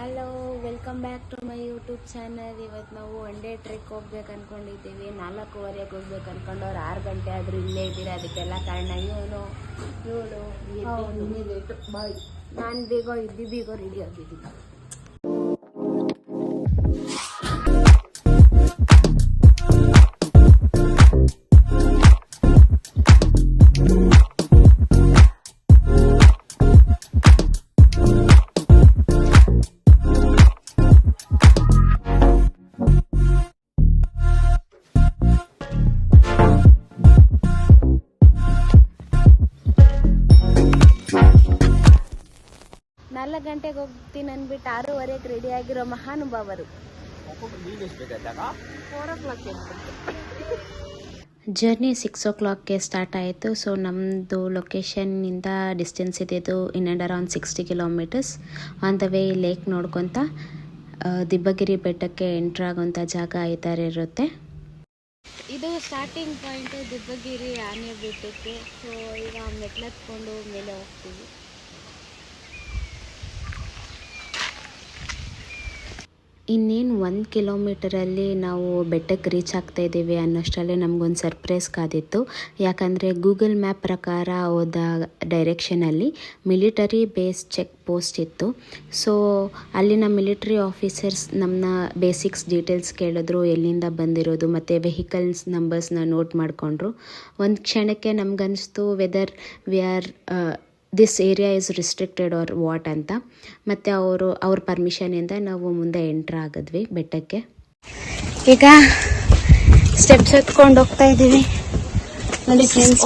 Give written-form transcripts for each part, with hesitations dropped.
Hello, welcome back to my YouTube channel. ಇವತ್ತು ನಾವು one day trick ಹೋಗ್ಬೇಕು ಅಂದ್ಕೊಂಡಿದ್ದೀವಿ. 4:15ಕ್ಕೆ ಹೋಗ್ಬೇಕು ಅಂದ್ಕೊಂಡವ್ರು 6 ಗಂಟೆ ಆದರೂ ಇಲ್ಲೇ ಇದ್ದೀರಾ. ಅದಕ್ಕೆಲ್ಲ ಕಾರಣ ಇವಳು ಬಾಯ್. ನಾನು ಬೀಗೋ ರೆಡಿ ಆಗಿದ್ದೀನಿ. ನಾಲ್ಕು ಗಂಟೆಗೆ ಹೋಗ್ತೀನಿ ಅಂದ್ಬಿಟ್ಟು 6:15ಕ್ಕೆ ರೆಡಿ ಆಗಿರೋ ಮಹಾನುಭಾವರು. 4 o'clock ಜರ್ನಿ 6 o'clockಗೆ ಸ್ಟಾರ್ಟ್ ಆಯಿತು. ಸೊ ನಮ್ಮದು ಲೊಕೇಶನ್ನಿಂದ ಡಿಸ್ಟೆನ್ಸ್ ಇದ್ದಿದ್ದು in and around 60 kilometers. On the way lake ನೋಡ್ಕೊತ ದಿಬ್ಬಗಿರಿ ಬೆಟ್ಟಕ್ಕೆ ಎಂಟ್ರ್ ಆಗೋಂಥ ಜಾಗ ಈ ಥರ ಇರುತ್ತೆ. ಇದು ಸ್ಟಾರ್ಟಿಂಗ್ ಪಾಯಿಂಟು ದಿಬ್ಬಗಿರಿ ಆನೆ ಬೆಟ್ಟಕ್ಕೆ. ಸೊ ಈಗ ಮೆಟ್ಲತ್ಕೊಂಡು ಮೇಲೆ ಹೋಗ್ತೀವಿ. ಇನ್ನೇನು 1 ಕಿಲೋಮೀಟರಲ್ಲಿ ನಾವು ಬೆಟ್ಟಕ್ಕೆ ರೀಚ್ ಆಗ್ತಾ ಇದ್ದೀವಿ ಅನ್ನೋಷ್ಟರಲ್ಲೇ ನಮಗೊಂದು ಸರ್ಪ್ರೈಸ್ ಕಾದಿತ್ತು. ಯಾಕಂದರೆ ಗೂಗಲ್ ಮ್ಯಾಪ್ ಪ್ರಕಾರ ಹೋದ ಡೈರೆಕ್ಷನಲ್ಲಿ ಮಿಲಿಟರಿ ಬೇಸ್ ಚೆಕ್ ಪೋಸ್ಟ್ ಇತ್ತು. ಸೊ ಅಲ್ಲಿನ ಮಿಲಿಟರಿ ಆಫೀಸರ್ಸ್ ನಮ್ಮನ್ನ ಬೇಸಿಕ್ಸ್ ಡೀಟೇಲ್ಸ್ ಕೇಳಿದ್ರು, ಎಲ್ಲಿಂದ ಬಂದಿರೋದು ಮತ್ತು ವೆಹಿಕಲ್ಸ್ ನಂಬರ್ಸ್ನ ನೋಟ್ ಮಾಡಿಕೊಂಡ್ರು. ಒಂದು ಕ್ಷಣಕ್ಕೆ ನಮಗನ್ನಿಸ್ತು whether we are this area is restricted or what ಅಂತ. ಮತ್ತು ಅವ್ರ ಪರ್ಮಿಷನಿಂದ ನಾವು ಮುಂದೆ ಎಂಟ್ರ್ ಆಗಿದ್ವಿ ಬೆಟ್ಟಕ್ಕೆ. ಈಗ ಸ್ಟೆಪ್ಸ್ ಎತ್ಕೊಂಡು ಹೋಗ್ತಾ ಇದ್ದೀವಿ. ನೋಡಿ friends,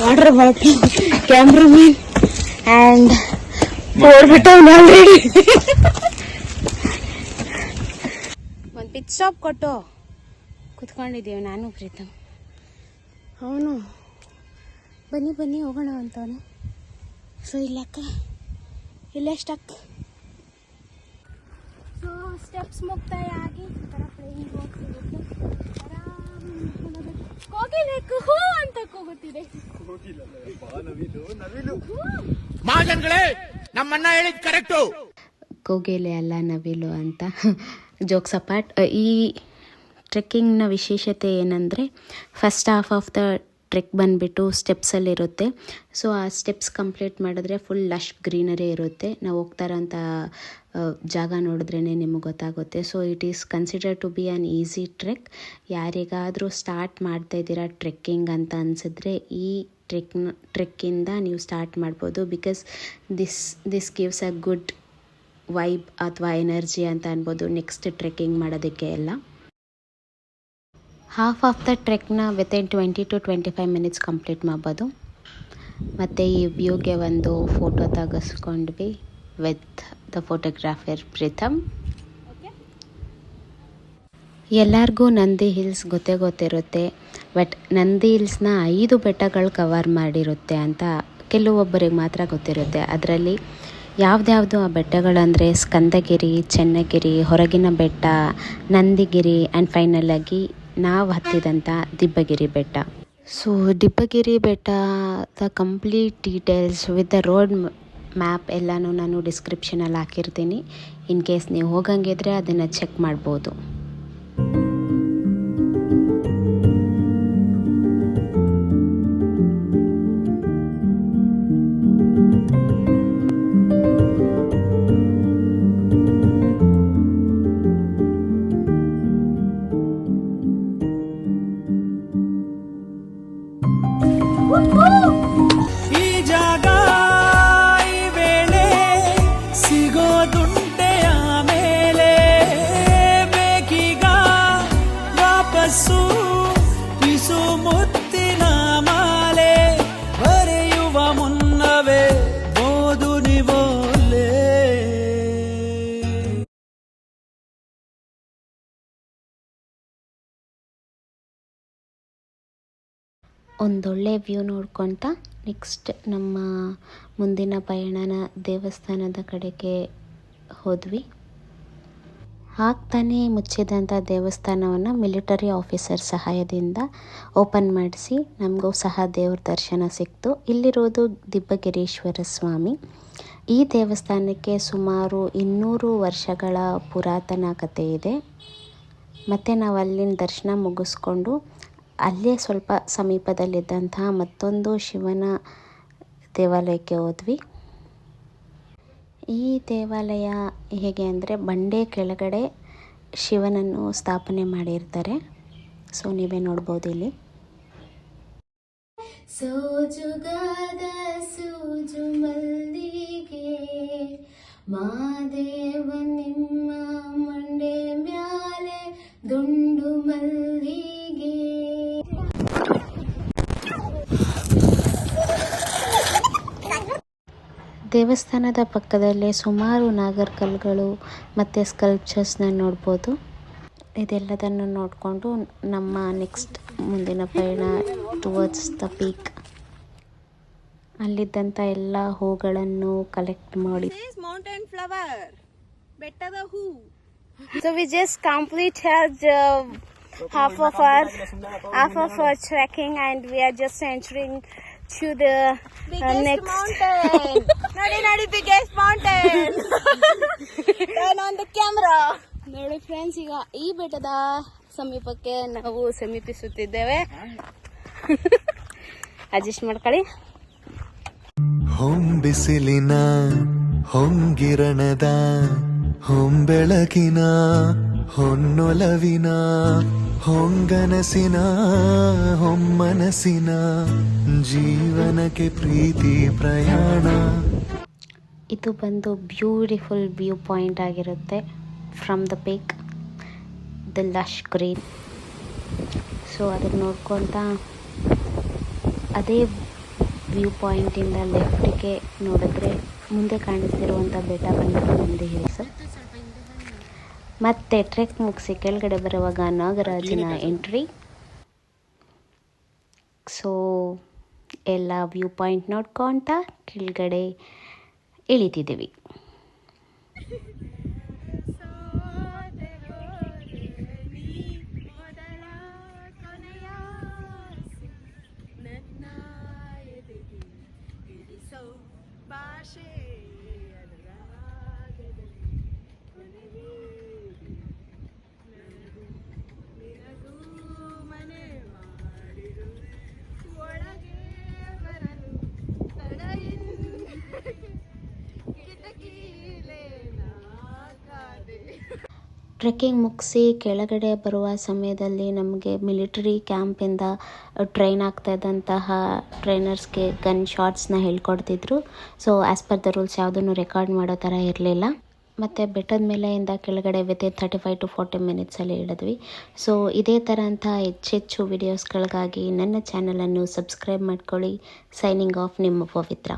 water bottle, cameraman and ಓಡ್ಬಿಟ್ಟವ್ನು ಆಲ್ರೆಡಿ. ಒಂದು ಪಿಚ್ ಸ್ಟಾಪ್ ಕೊಟ್ಟು ಕುತ್ಕೊಂಡಿದ್ದೀವಿ ನಾನು ಪ್ರೀತಮ್. ಅವನು ಬನ್ನಿ ಹೋಗೋಣ ಅಂತವನು. ಸೊ ಇಲ್ಲೇ ಸ್ಟಕ್. ಸೊ ಸ್ಟೆಪ್ಸ್ ಮುಕ್ತಾಯ ಆಗಿ ಥರ ಪ್ಲೇಯಿಂಗ್ ವಾಕ್ ಸಿಗುತ್ತೆ. ಕೋಗಿಲೆಕ್ಕು ಹೂ ಅಂತ ಕೂಗುತ್ತಿದೆ. ನಮ್ಮನ್ನ ಹೇಳಿದ್ ಕರೆಕ್ಟು. ಕೋಗಿಲೆ ಅಲ್ಲ, ನವಿಲು ಅಂತ. ಜೋಕ್ಸ್ ಅಪಾರ್ಟ್, ಈ ಟ್ರೆಕ್ಕಿಂಗ್ನ ವಿಶೇಷತೆ ಏನಂದರೆ first half of the trek ಬಂದುಬಿಟ್ಟು ಸ್ಟೆಪ್ಸಲ್ಲಿರುತ್ತೆ. ಸೊ ಆ ಸ್ಟೆಪ್ಸ್ ಕಂಪ್ಲೀಟ್ ಮಾಡಿದ್ರೆ ಫುಲ್ ಲಶ್ ಗ್ರೀನರಿ ಇರುತ್ತೆ. ನಾವು ಹೋಗ್ತಾ ಇರೋಂಥ ಜಾಗ ನೋಡಿದ್ರೇ ನಿಮಗೆ ಗೊತ್ತಾಗುತ್ತೆ. So it is consider to be an easy trek. ಯಾರಿಗಾದರೂ ಸ್ಟಾರ್ಟ್ ಮಾಡ್ತಾ ಇದ್ದೀರಾ ಟ್ರೆಕ್ಕಿಂಗ್ ಅಂತ ಅನಿಸಿದ್ರೆ ಈ ಟ್ರೆಕ್ಕಿಂದ ನೀವು ಸ್ಟಾರ್ಟ್ ಮಾಡ್ಬೋದು. Because this gives a good vibe ಅಥವಾ ಎನರ್ಜಿ ಅಂತ ಅನ್ಬೋದು ನೆಕ್ಸ್ಟ್ ಟ್ರೆಕ್ಕಿಂಗ್ ಮಾಡೋದಕ್ಕೆ ಎಲ್ಲ. ಹಾಫ್ ಆಫ್ ದ ಟ್ರೆಕ್ನ ವಿತಿನ್ 20 to 25 minutes ಕಂಪ್ಲೀಟ್ ಮಾಡ್ಬೋದು. ಮತ್ತು ಈ ವ್ಯೂಗೆ ಒಂದು ಫೋಟೋ ತೆಗೆಸ್ಕೊಂಡ್ವಿ ವಿತ್ ದ ಫೋಟೋಗ್ರಾಫರ್ ಪ್ರೀತಮ್. ಎಲ್ಲರಿಗೂ ನಂದಿ ಹಿಲ್ಸ್ ಗೊತ್ತಿರುತ್ತೆ. ಬಟ್ ನಂದಿ ಹಿಲ್ಸ್ನ 5 ಬೆಟ್ಟಗಳು ಕವರ್ ಮಾಡಿರುತ್ತೆ ಅಂತ ಕೆಲವೊಬ್ಬರಿಗೆ ಮಾತ್ರ ಗೊತ್ತಿರುತ್ತೆ. ಅದರಲ್ಲಿ ಯಾವ್ದ್ಯಾವುದು ಆ ಬೆಟ್ಟಗಳಂದರೆ ಸ್ಕಂದಗಿರಿ, ಚೆನ್ನಗಿರಿ, ಹೊರಗಿನ ಬೆಟ್ಟ, ನಂದಿಗಿರಿ ಆ್ಯಂಡ್ ಫೈನಲ್ ಆಗಿ ನಾವು ಹತ್ತಿದಂಥ ದಿಬ್ಬಗಿರಿ ಬೆಟ್ಟ. ಸೊ ದಿಬ್ಬಗಿರಿ ಬೆಟ್ಟದ complete details with the road map ಎಲ್ಲನೂ ನಾನು ಡಿಸ್ಕ್ರಿಪ್ಷನಲ್ಲಿ ಹಾಕಿರ್ತೀನಿ. ಇನ್ ಕೇಸ್ ನೀವು ಹೋಗಂಗಿದ್ರೆ ಅದನ್ನು ಚೆಕ್ ಮಾಡ್ಬೋದು. ಈ ಜಾಗ ಈ ವೇಳೆ ಸಿಗೋದುಂಟೆ ಆಮೇಲೆ, ಬೇಕೀಗ ವಾಪಸ್ಸು ಪಿಸು ಮುತ್ತಿನ ಮಾಲೆ, ಬರೆಯುವ ಮುನ್ನವೇ ಓದು ನಿವೋಲೆ. ಒಂದೊಳ್ಳೆ ವ್ಯೂ ನೋಡ್ಕೊತ ನೆಕ್ಸ್ಟ್ ನಮ್ಮ ಮುಂದಿನ ಪಯಣನ ದೇವಸ್ಥಾನದ ಕಡೆಗೆ ಹೋದ್ವಿ. ಆಗ್ತಾನೆ ಮುಚ್ಚಿದಂಥ ದೇವಸ್ಥಾನವನ್ನು ಮಿಲಿಟರಿ ಆಫೀಸರ್ ಸಹಾಯದಿಂದ ಓಪನ್ ಮಾಡಿಸಿ ನಮಗೂ ಸಹ ದೇವ್ರ ದರ್ಶನ ಸಿಕ್ತು. ಇಲ್ಲಿರೋದು ದಿಬ್ಬಗಿರೀಶ್ವರ ಸ್ವಾಮಿ. ಈ ದೇವಸ್ಥಾನಕ್ಕೆ ಸುಮಾರು 200 ವರ್ಷಗಳ ಪುರಾತನ ಕಥೆ ಇದೆ. ಮತ್ತು ನಾವು ಅಲ್ಲಿನ ದರ್ಶನ ಮುಗಿಸ್ಕೊಂಡು ಅಲ್ಲೇ ಸ್ವಲ್ಪ ಸಮೀಪದಲ್ಲಿದ್ದಂತಹ ಮತ್ತೊಂದು ಶಿವನ ದೇವಾಲಯಕ್ಕೆ ಹೋದ್ವಿ. ಈ ದೇವಾಲಯ ಹೇಗೆ ಅಂದರೆ ಬಂಡೆ ಕೆಳಗಡೆ ಶಿವನನ್ನು ಸ್ಥಾಪನೆ ಮಾಡಿರ್ತಾರೆ. ಸೊ ನೀವೇ ನೋಡ್ಬೋದು ಇಲ್ಲಿ. ಸೋಜುಗಾದ ಸೂಜು ಮಲ್ಲಿಗೆ ಮಾದೇವ ನಿಮ್ಮ ಮಂಡೆ ಮ್ಯಾಲೆ ದುಂಡು ಮಲ್ಲಿಗೆ. ದೇವಸ್ಥಾನದ ಪಕ್ಕದಲ್ಲೇ ಸುಮಾರು ನಾಗರ್ಕಲ್ಗಳು ಮತ್ತು ಸ್ಕಲ್ಪ್ಚರ್ಸ್ನ ನೋಡ್ಬೋದು. ಇದೆಲ್ಲದನ್ನು ನೋಡಿಕೊಂಡು ನಮ್ಮ ನೆಕ್ಸ್ಟ್ ಮುಂದಿನ ಪಯಣ ಟುವರ್ಡ್ಸ್ ದ ಪೀಕ್. ಅಲ್ಲಿದ್ದಂಥ ಎಲ್ಲ ಹೂಗಳನ್ನು ಕಲೆಕ್ಟ್ ಮಾಡಿ. ಮೌಂಟೇನ್ ಫ್ಲವರ್, ಬೆಟ್ಟದ ಹೂ. So we just completed half of our trekking, and we are just entering to the next mountain. Nadi biggest mountain. Turn on the camera. ನೋಡಿ friends, ಈಗ ಈ ಬೆಟ್ಟದ ಸಮೀಪಕ್ಕೆ ನಾವು ಸಮೀಪಿಸುತ್ತಿದ್ದೇವೆ. ಅಡ್ಜಸ್ಟ್ ಮಾಡ್ಕೊಳ್ಳಿ. ಹೊಂಬಿಸಿಲಿನ ಹೊಂಗಿರಣದ ಹೊಂಬೆಳಕಿನ ಹೊನ್ನೊಲವಿನ ಹೊಂಗನಸಿನ ಹೊಮ್ಮನಸಿನ ಜೀವನಕ್ಕೆ ಪ್ರೀತಿ ಪ್ರಯಾಣ. ಇದು ಬಂದು ಬ್ಯೂಟಿಫುಲ್ ವ್ಯೂ ಪಾಯಿಂಟ್ ಆಗಿರುತ್ತೆ from the peak, the lush green. So ಅದನ್ನು ನೋಡ್ಕೊತ ಅದೇ ವ್ಯೂ ಪಾಯಿಂಟಿಂದ ಲೆಫ್ಟಿಗೆ ನೋಡಿದ್ರೆ ಮುಂದೆ ಕಾಣಿಸ್ತಿರುವಂಥ ಬೆಟ್ಟ ಬಂದು ನಂದಿ ಹಿಲ್ಸ್. ಮತ್ತು ಟ್ರೆಕ್ ಮುಗಿಸಿ ಕೆಳಗಡೆ ಬರುವಾಗ ನಾಗರಾಜನ ಎಂಟ್ರಿ. ಸೊ ಎಲ್ಲ ವ್ಯೂ ಪಾಯಿಂಟ್ ನೋಡ್ಕೊತ ಕೆಳಗಡೆ ಇಳಿತಿದ್ದೀವಿ. ಟ್ರೆಕ್ಕಿಂಗ್ ಮುಗಿಸಿ ಕೆಳಗಡೆ ಬರುವ ಸಮಯದಲ್ಲಿ ನಮಗೆ ಮಿಲಿಟರಿ ಕ್ಯಾಂಪಿಂದ ಟ್ರೈನ್ ಆಗ್ತಾ ಇದ್ದಂತಹ ಟ್ರೈನರ್ಸ್ಗೆ ಗನ್ ಶಾಟ್ಸ್ನ ಹೇಳ್ಕೊಡ್ತಿದ್ರು. So as per the rules ಯಾವುದನ್ನು ರೆಕಾರ್ಡ್ ಮಾಡೋ ಥರ ಇರಲಿಲ್ಲ. ಮತ್ತು ಬೆಟ್ಟದ ಮೇಲೆಯಿಂದ ಕೆಳಗಡೆ ವಿತಿನ್ 35 to 40 ಮಿನಿಟ್ಸಲ್ಲಿ ಇಳಿದ್ವಿ. ಸೊ ಇದೇ ಥರ ಅಂಥ ಹೆಚ್ಚೆಚ್ಚು ವಿಡಿಯೋಸ್ಗಳಿಗಾಗಿ ನನ್ನ ಚಾನಲನ್ನು ಸಬ್ಸ್ಕ್ರೈಬ್ ಮಾಡ್ಕೊಳ್ಳಿ. ಸೈನಿಂಗ್ ಆಫ್ ನಿಮ್ಮ ಪವಿತ್ರ.